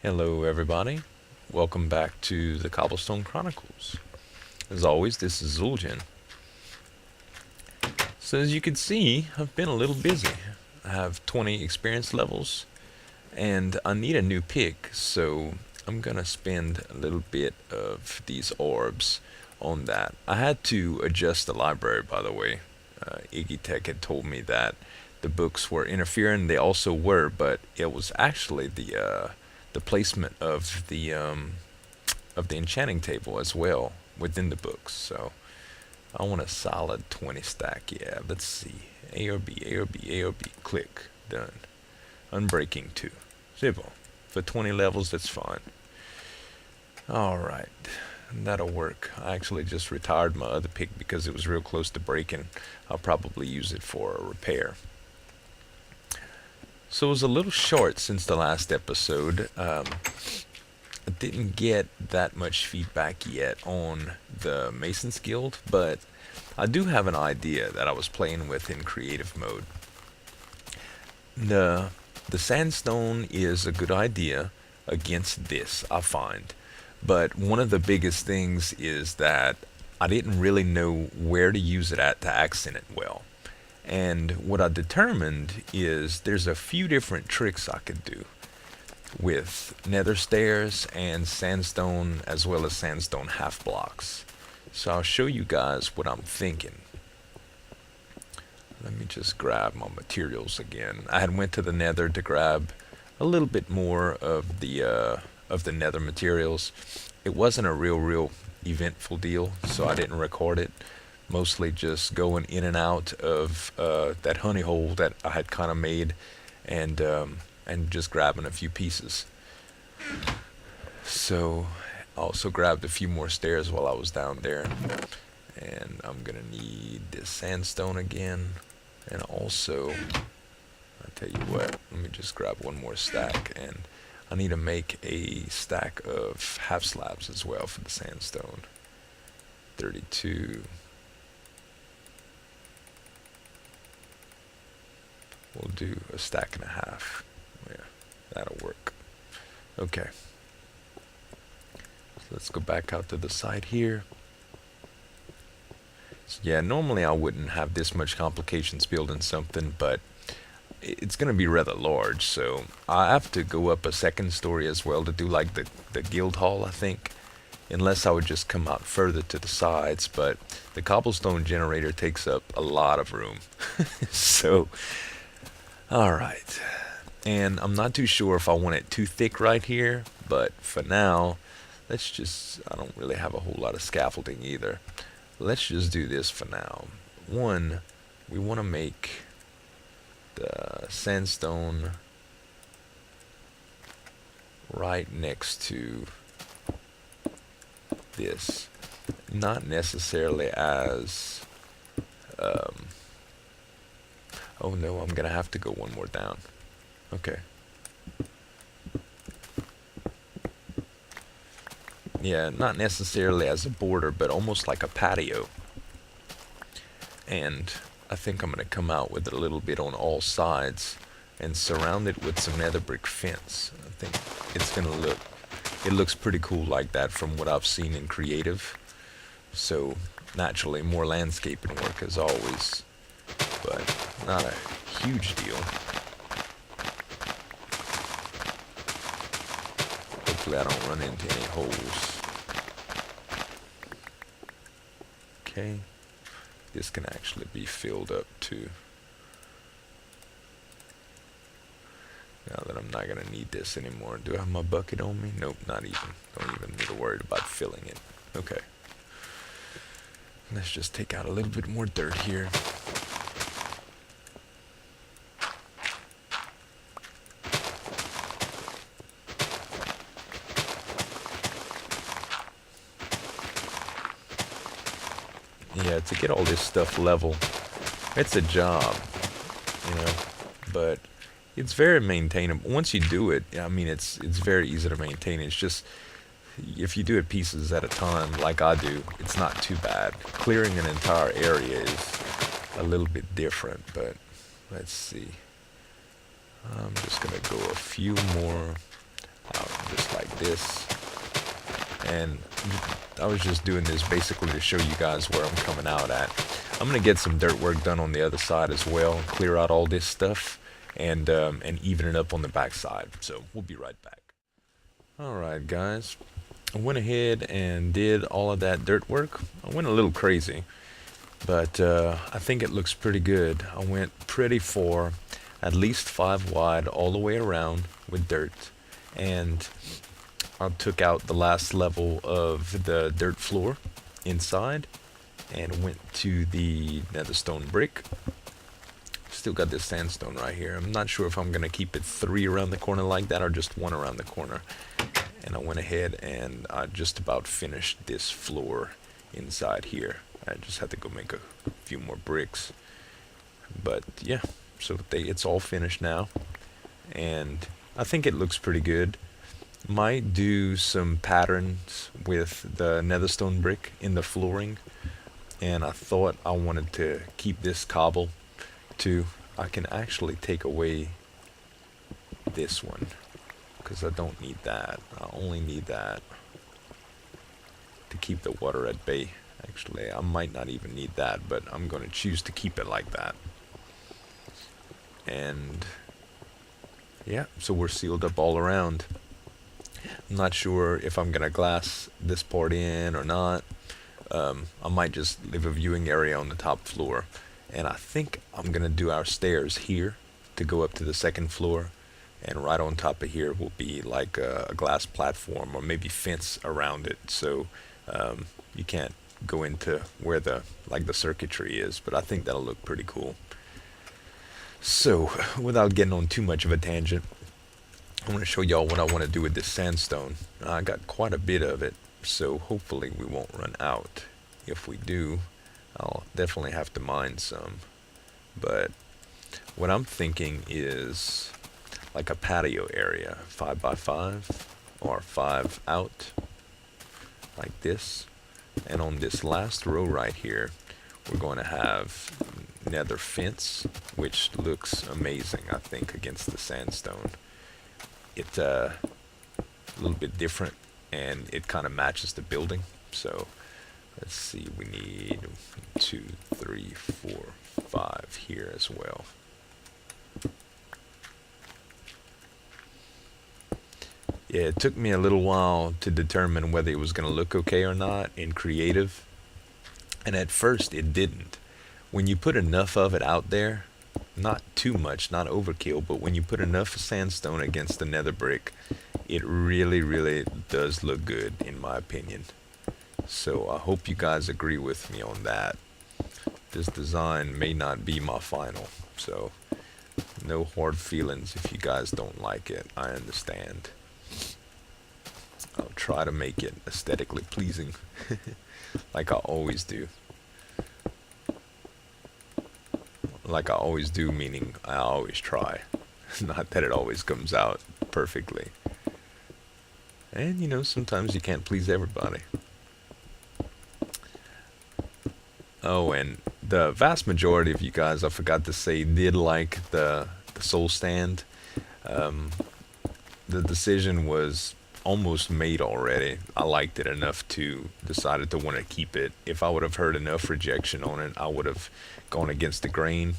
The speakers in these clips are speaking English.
Hello, everybody. Welcome back to the Cobblestone Chronicles. As always, this is Zueljin. So, as you can see, I've been a little busy. I have 20 experience levels, and I need a new pick, so I'm gonna spend a little bit of these orbs on that. I had to adjust the library, by the way. Iggy Tech had told me that the books were interfering. They also were, but it was actually the placement of the enchanting table as well within the books. So I want a solid 20 stack. Yeah, let's see. A or B, A or B, A or B. Click. Done. Unbreaking 2. Simple. For 20 levels, that's fine. Alright. That'll work. I actually just retired my other pick because it was real close to breaking. I'll probably use it for a repair. So it was a little short since the last episode. I didn't get that much feedback yet on the Mason's Guild, but I do have an idea that I was playing with in creative mode. The the sandstone is a good idea against this, I find. But one of the biggest things is that I didn't really know where to use it at to accent it well. And what I determined is there's a few different tricks I could do with nether stairs and sandstone as well as sandstone half blocks. So I'll show you guys what I'm thinking. Let me just grab my materials again. I had went to the nether to grab a little bit more of the nether materials. It wasn't a real eventful deal, so I didn't record it. Mostly just going in and out of that honey hole that I had kind of made, and just grabbing a few pieces. So I also grabbed a few more stairs while I was down there, and I'm gonna need this sandstone again, and also I'll tell you what. Let me just grab one more stack, and I need to make a stack of half slabs as well for the sandstone. 32. We'll do a stack and a half. Yeah, that'll work. Okay. So let's go back out to the side here. So yeah, normally I wouldn't have this much complications building something, but it's going to be rather large, so I have to go up a second story as well to do like the guild hall, I think. Unless I would just come out further to the sides, but the cobblestone generator takes up a lot of room. So, alright. And I'm not too sure if I want it too thick right here, but for now, I don't really have a whole lot of scaffolding either. Let's just do this for now. One, we want to make the sandstone right next to this. Not necessarily as, oh no, I'm gonna have to go one more down. Okay. Yeah, not necessarily as a border, but almost like a patio. And I think I'm gonna come out with it a little bit on all sides and surround it with some nether brick fence. I think it looks pretty cool like that from what I've seen in creative. So naturally more landscaping work as always, but not a huge deal. Hopefully I don't run into any holes. Okay. This can actually be filled up too. Now that I'm not gonna need this anymore. Do I have my bucket on me? Nope, not even. Don't even need to worry about filling it. Okay. Let's just take out a little bit more dirt here. Yeah, to get all this stuff level, it's a job, you know, but it's very maintainable. Once you do it, I mean, it's very easy to maintain. It's just if you do it pieces at a time, like I do, it's not too bad. Clearing an entire area is a little bit different, but let's see. I'm just gonna go a few more. just like this. And I was just doing this basically to show you guys where I'm coming out at. I'm gonna get some dirt work done on the other side as well, clear out all this stuff, and even it up on the back side. So we'll be right back. All right, guys. I went ahead and did all of that dirt work. I went a little crazy, but I think it looks pretty good. I went pretty for at least 5 wide all the way around with dirt, and I took out the last level of the dirt floor inside and went to the nether stone brick. Still got this sandstone right here. I'm not sure if I'm gonna keep it 3 around the corner like that or just 1 around the corner. And I went ahead and I just about finished this floor inside here. I just had to go make a few more bricks. But yeah, so it's all finished now. And I think it looks pretty good. Might do some patterns with the netherstone brick in the flooring. And I thought I wanted to keep this cobble too. I can actually take away this one, because I don't need that. I only need that to keep the water at bay. Actually, I might not even need that, but I'm going to choose to keep it like that. And yeah, so we're sealed up all around. I'm not sure if I'm going to glass this part in or not. I might just leave a viewing area on the top floor. And I think I'm going to do our stairs here to go up to the second floor. And right on top of here will be like a glass platform or maybe fence around it, so you can't go into where the circuitry is. But I think that'll look pretty cool. So without getting on too much of a tangent, I want to show y'all what I want to do with this sandstone. I got quite a bit of it, so hopefully we won't run out. If we do, I'll definitely have to mine some. But what I'm thinking is like a patio area, 5 by 5 or 5 out, like this. And on this last row right here, we're going to have nether fence, which looks amazing, I think, against the sandstone. It's a little bit different, and it kind of matches the building. So let's see, we need 2, 3, 4, 5 here as well. Yeah, it took me a little while to determine whether it was going to look okay or not in creative. And at first it didn't. When you put enough of it out there, not too much, not overkill, but when you put enough sandstone against the nether brick, it really, really does look good, in my opinion. So I hope you guys agree with me on that. This design may not be my final, so no hard feelings if you guys don't like it. I understand. I'll try to make it aesthetically pleasing, like I always do. Like I always do, meaning I always try. Not that it always comes out perfectly. And you know, sometimes you can't please everybody. Oh, and the vast majority of you guys, I forgot to say, did like the soul stand. The decision was almost made already. I liked it enough to decided to want to keep it. If I would have heard enough rejection on it, I would have gone against the grain.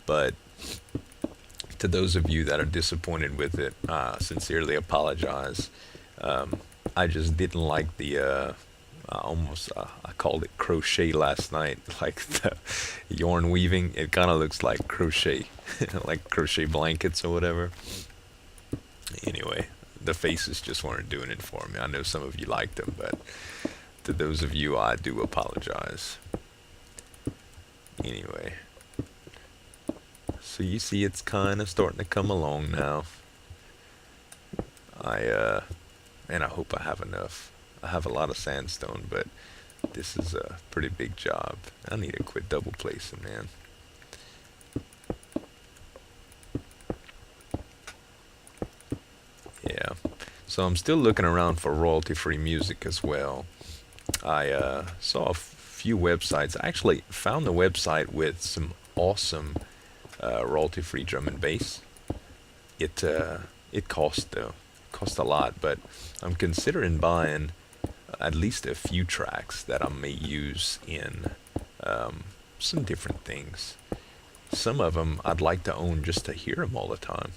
But to those of you that are disappointed with it, I sincerely apologize. I just didn't like the I called it crochet last night, like the yarn weaving. It kind of looks like crochet, like crochet blankets or whatever. Anyway, the faces just weren't doing it for me. I know some of you liked them, but to those of you, I do apologize. Anyway, so you see it's kind of starting to come along now. And I hope I have enough. I have a lot of sandstone, but this is a pretty big job. I need to quit double placing, man. Yeah. So I'm still looking around for royalty-free music as well. I saw a few websites. I actually found a website with some awesome royalty-free drum and bass. It cost though. cost a lot, but I'm considering buying at least a few tracks that I may use in um, some different things. Some of them I'd like to own just to hear them all the time.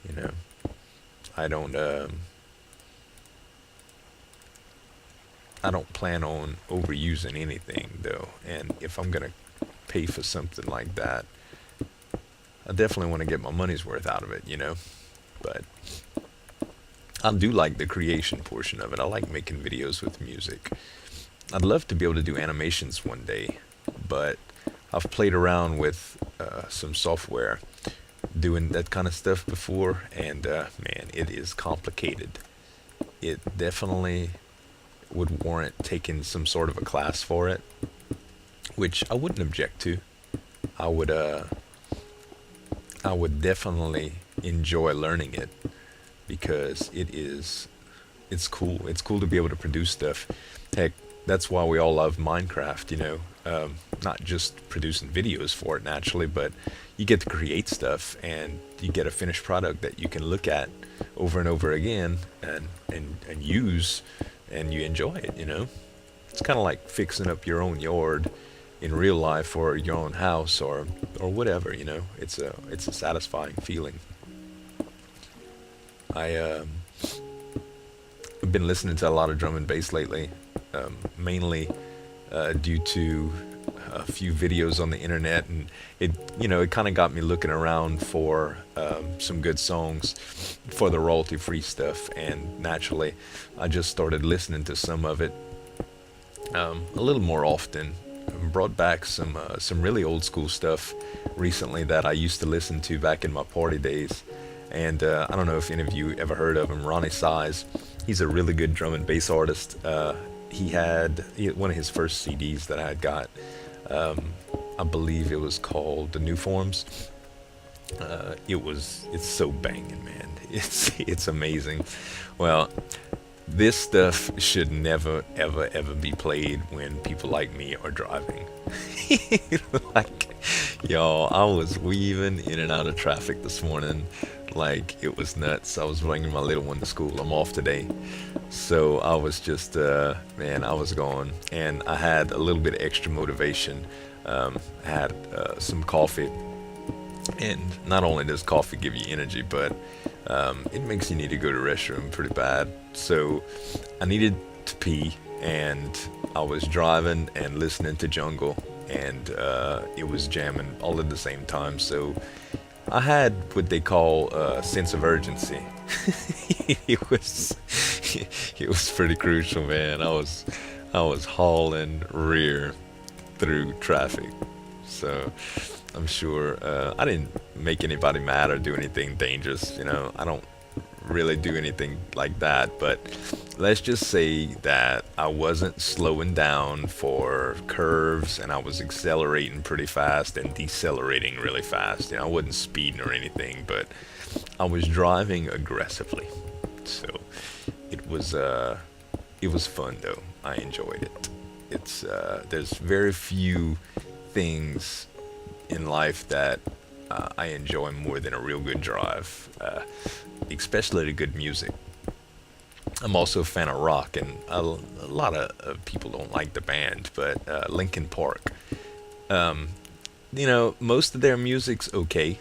You know, I don't. I don't plan on overusing anything though, and if I'm gonna pay for something like that, I definitely want to get my money's worth out of it. But I do like the creation portion of it. I like making videos with music. I'd love to be able to do animations one day, but I've played around with some software doing that kind of stuff before, and man, it is complicated. It definitely would warrant taking some sort of a class for it, which I wouldn't object to. I would I would definitely enjoy learning it because it's cool. It's cool to be able to produce stuff. Heck, that's why we all love Minecraft, not just producing videos for it naturally, but you get to create stuff and you get a finished product that you can look at over and over again and use and you enjoy it. It's kind of like fixing up your own yard in real life or your own house or whatever. It's a satisfying feeling. I I've been listening to a lot of drum and bass lately, mainly due to a few videos on the internet, and it kind of got me looking around for some good songs for the royalty-free stuff, and naturally, I just started listening to some of it a little more often. Brought back some really old school stuff recently that I used to listen to back in my party days. And I don't know if any of you ever heard of him, Ronnie Size. He's a really good drum and bass artist. He had one of his first CDs that I had got. I believe it was called The New Forms. It's so banging, man. It's amazing. Well, this stuff should never, ever, ever be played when people like me are driving. Like, y'all, I was weaving in and out of traffic this morning like it was nuts. I was bringing my little one to school. I'm off today. So I was just, man, I was going. And I had a little bit of extra motivation. I had some coffee. And not only does coffee give you energy, but it makes you need to go to the restroom pretty bad. So I needed to pee, and I was driving and listening to Jungle, and it was jamming all at the same time. So I had what they call a sense of urgency. it was it was pretty crucial, man. I was hauling rear through traffic. So I'm sure I didn't make anybody mad or do anything dangerous. I don't really do anything like that. But let's just say that I wasn't slowing down for curves, and I was accelerating pretty fast and decelerating really fast. I wasn't speeding or anything, but I was driving aggressively. So it was fun though. I enjoyed it. There's very few things in life that I enjoy more than a real good drive, especially the good music. I'm also a fan of rock, and a lot of people don't like the band, but Linkin Park. Most of their music's okay.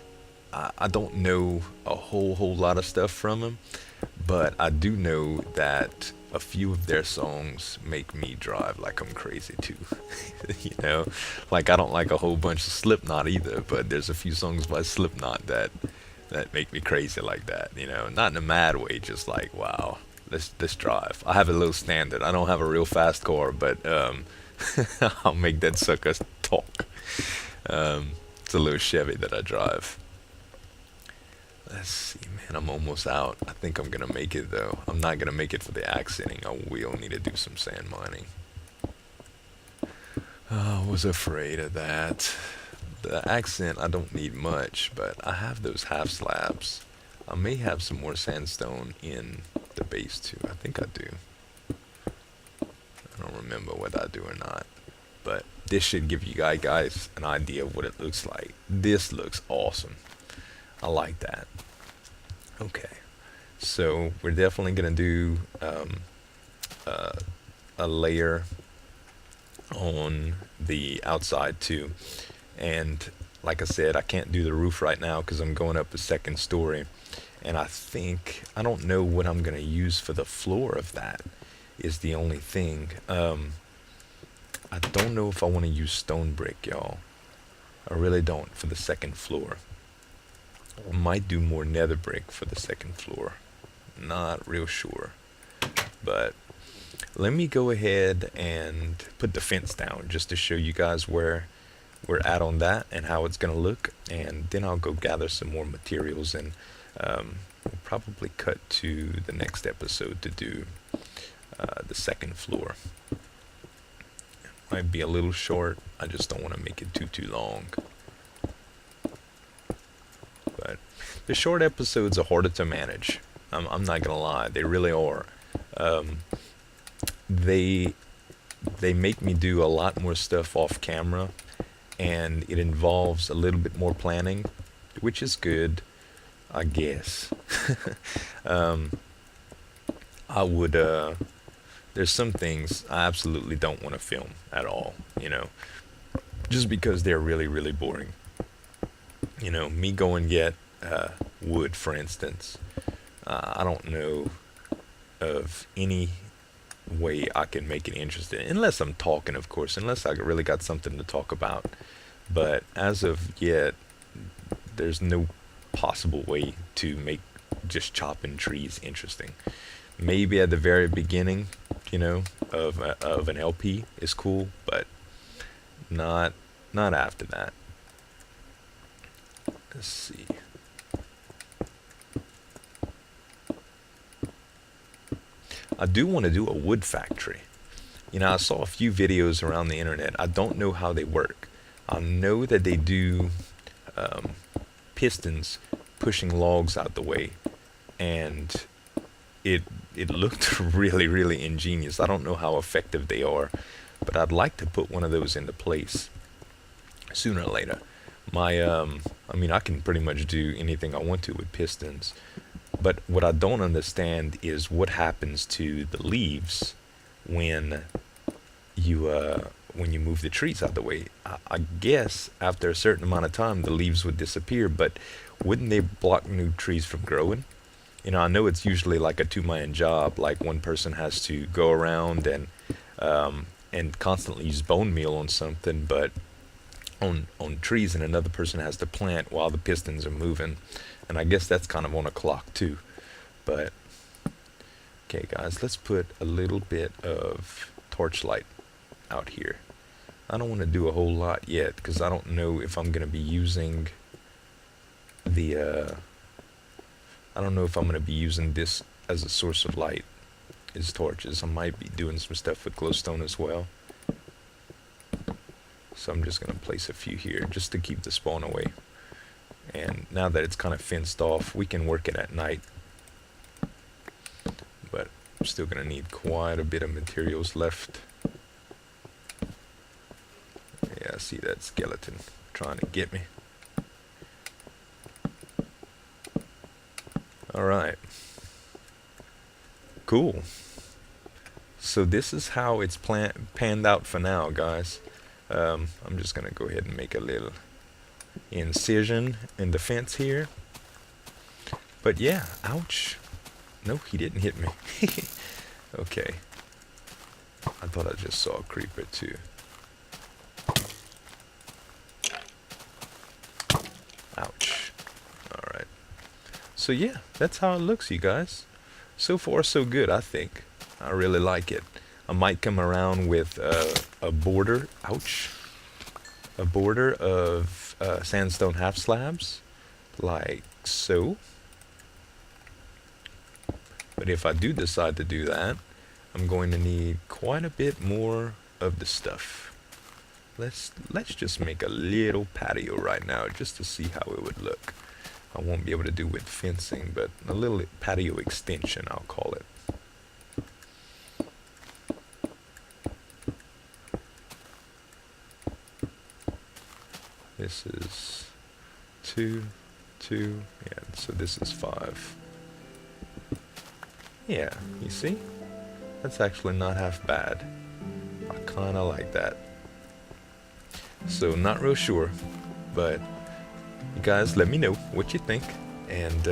I don't know a whole lot of stuff from them, but I do know that a few of their songs make me drive like I'm crazy too. Like I don't like a whole bunch of Slipknot either, but there's a few songs by Slipknot that make me crazy like that. Not in a mad way, just like wow, let's drive. I have a little standard. I don't have a real fast car, but I'll make that sucker talk. It's a little Chevy that I drive. Let's see, man, I'm almost out. I think I'm gonna make it though. I'm not gonna make it for the accenting. I will need to do some sand mining. I was afraid of that. The accent, I don't need much, but I have those half slabs. I may have some more sandstone in the base too. I think I do. I don't remember whether I do or not. But this should give you guys an idea of what it looks like. This looks awesome. I like that. Okay. So we're definitely gonna do a layer on the outside too. And like I said, I can't do the roof right now because I'm going up a second story. And I don't know what I'm gonna use for the floor of that is the only thing. I don't know if I want to use stone brick, y'all. I really don't for the second floor. I might do more nether brick for the second floor. Not real sure. But let me go ahead and put the fence down just to show you guys where we're at on that and how it's going to look. And then I'll go gather some more materials and we'll probably cut to the next episode to do the second floor. Might be a little short. I just don't want to make it too long. But the short episodes are harder to manage. I'm not gonna lie, they really are. They they make me do a lot more stuff off camera, and it involves a little bit more planning, which is good, I guess. um, I would. There's some things I absolutely don't want to film at all. Just because they're really really boring. Me go and get wood, for instance. I don't know of any way I can make it interesting, unless I'm talking, of course, unless I really got something to talk about. But as of yet, there's no possible way to make just chopping trees interesting. Maybe at the very beginning, of an LP is cool, but not after that. Let's see. I do want to do a wood factory. I saw a few videos around the internet. I don't know how they work. I know that they do pistons pushing logs out the way, and it looked really really ingenious. I don't know how effective they are, but I'd like to put one of those into place sooner or later. I can pretty much do anything I want to with pistons. But what I don't understand is what happens to the leaves when you move the trees out of the way. I guess after a certain amount of time the leaves would disappear, but wouldn't they block new trees from growing? I know it's usually like a two-man job, like one person has to go around and constantly use bone meal on something, but on trees, and another person has to plant while the pistons are moving. And I guess that's kind of on a clock too. But okay guys, let's put a little bit of torchlight out here. I don't want to do a whole lot yet because I don't know if I'm going to be using the I don't know if I'm going to be using this as a source of light, as torches. I might be doing some stuff with glowstone as well. So I'm just going to place a few here just to keep the spawn away. And now that it's kind of fenced off, we can work it at night. But I'm still going to need quite a bit of materials left. Yeah, I see that skeleton trying to get me. Alright. Cool. So this is how it's panned out for now, guys. I'm just going to go ahead and make a little incision in the fence here. But yeah, ouch. No, he didn't hit me. Okay. I thought I just saw a creeper too. Ouch. Alright. So yeah, that's how it looks, you guys. So far so good, I think. I really like it. I might come around with a border. Ouch. A border of sandstone half slabs, like so. But if I do decide to do that, I'm going to need quite a bit more of the stuff. Let's just make a little patio right now just to see how it would look. I won't be able to do with fencing, but a little patio extension, I'll call it. This is 2, 2, yeah, so this is 5. Yeah, you see? That's actually not half bad. I kinda like that. So, not real sure, but you guys let me know what you think, and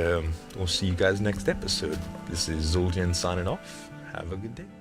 we'll see you guys next episode. This is Zueljin signing off. Have a good day.